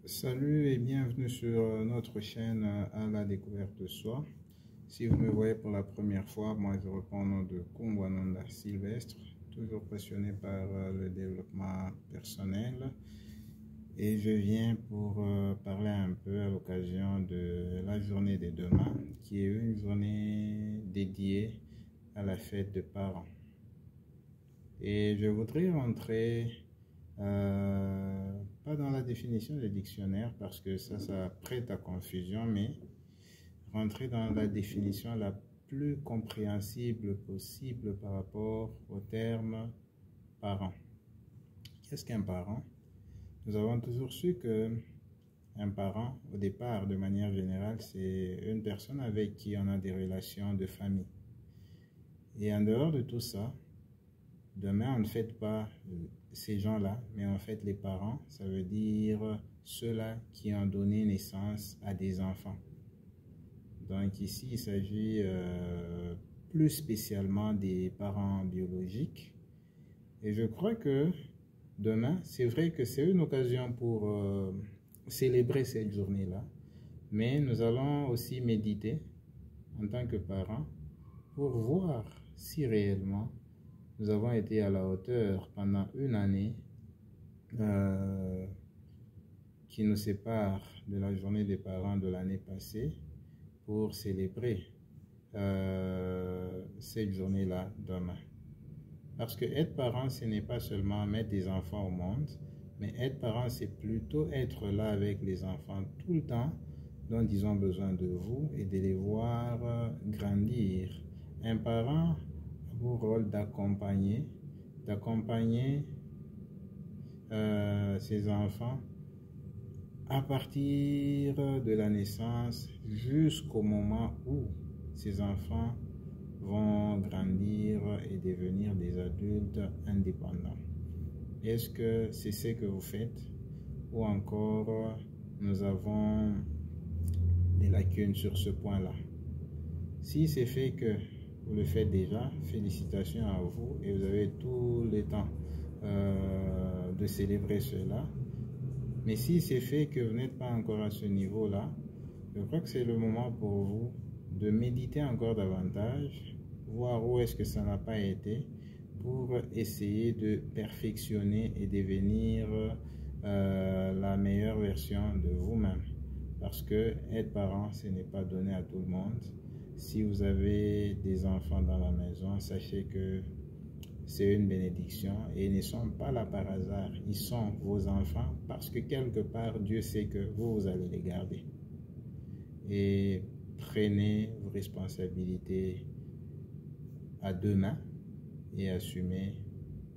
Salut et bienvenue sur notre chaîne à la découverte de soi. Si vous me voyez pour la première fois, moi je reprends le nom de Kungwananda Sylvestre, toujours passionné par le développement personnel. Et je viens pour parler un peu à l'occasion de la journée de demain, qui est une journée dédiée à la fête des parents. Et je voudrais rentrer pas dans la définition du dictionnaire parce que ça prête à confusion, mais rentrer dans la définition la plus compréhensible possible par rapport au terme parent. Qu'est-ce qu'un parent? Nous avons toujours su que un parent, au départ, de manière générale, c'est une personne avec qui on a des relations de famille. Et en dehors de tout ça, demain, on ne fête pas ces gens-là, mais en fait les parents, ça veut dire ceux-là qui ont donné naissance à des enfants. Donc ici, il s'agit plus spécialement des parents biologiques. Et je crois que demain, c'est vrai que c'est une occasion pour célébrer cette journée-là, mais nous allons aussi méditer en tant que parents pour voir si réellement nous avons été à la hauteur pendant une année qui nous sépare de la journée des parents de l'année passée pour célébrer cette journée-là demain. Parce que être parent, ce n'est pas seulement mettre des enfants au monde, mais être parent, c'est plutôt être là avec les enfants tout le temps dont ils ont besoin de vous et de les voir grandir. Un parent pour rôle d'accompagner ses enfants à partir de la naissance jusqu'au moment où ces enfants vont grandir et devenir des adultes indépendants. Est-ce que c'est ce que vous faites ou encore nous avons des lacunes sur ce point-là? Si c'est fait que vous le faites déjà, félicitations à vous et vous avez tout le temps de célébrer cela. Mais si c'est fait que vous n'êtes pas encore à ce niveau-là, je crois que c'est le moment pour vous de méditer encore davantage, voir où est-ce que ça n'a pas été pour essayer de perfectionner et devenir la meilleure version de vous-même. Parce que être parent, ce n'est pas donné à tout le monde. Si vous avez des enfants dans la maison, sachez que c'est une bénédiction et ils ne sont pas là par hasard. Ils sont vos enfants parce que quelque part, Dieu sait que vous allez les garder. Et prenez vos responsabilités à deux mains et assumez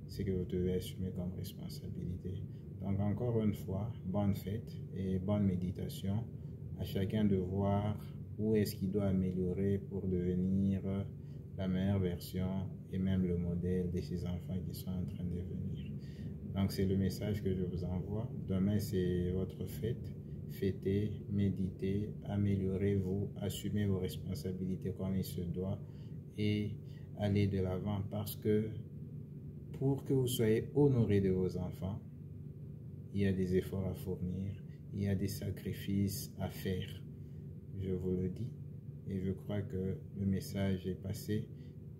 ce que vous devez assumer comme responsabilité. Donc encore une fois, bonne fête et bonne méditation. À chacun de voir où est-ce qu'il doit améliorer pour devenir la meilleure version et même le modèle de ces enfants qui sont en train de venir. Donc c'est le message que je vous envoie. Demain c'est votre fête. Fêtez, méditez, améliorez-vous, assumez vos responsabilités comme il se doit et allez de l'avant parce que pour que vous soyez honoré de vos enfants, il y a des efforts à fournir, il y a des sacrifices à faire. Je vous le dis et je crois que le message est passé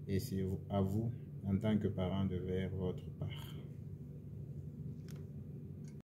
et c'est à vous, en tant que parent, de faire votre part.